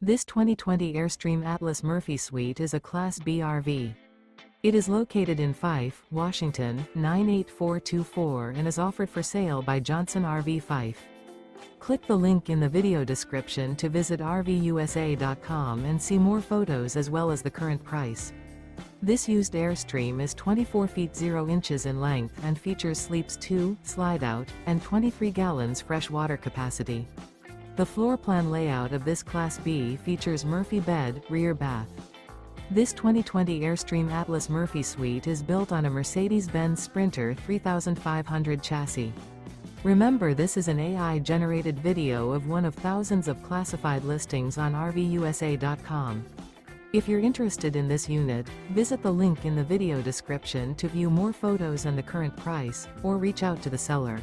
This 2020 Airstream Atlas Murphy Suite is a Class B RV. It is located in Fife, Washington, 98424 and is offered for sale by Johnson RV Fife. Click the link in the video description to visit RVUSA.com and see more photos as well as the current price. This used Airstream is 24 feet 0 inches in length and features sleeps 2, Slideout, and 23 gallons fresh water capacity. The floor plan layout of this Class B features Murphy bed, rear bath. This 2020 Airstream Atlas Murphy Suite is built on a Mercedes-Benz Sprinter 3500 chassis. Remember, this is an AI-generated video of one of thousands of classified listings on RVUSA.com. If you're interested in this unit, visit the link in the video description to view more photos and the current price, or reach out to the seller.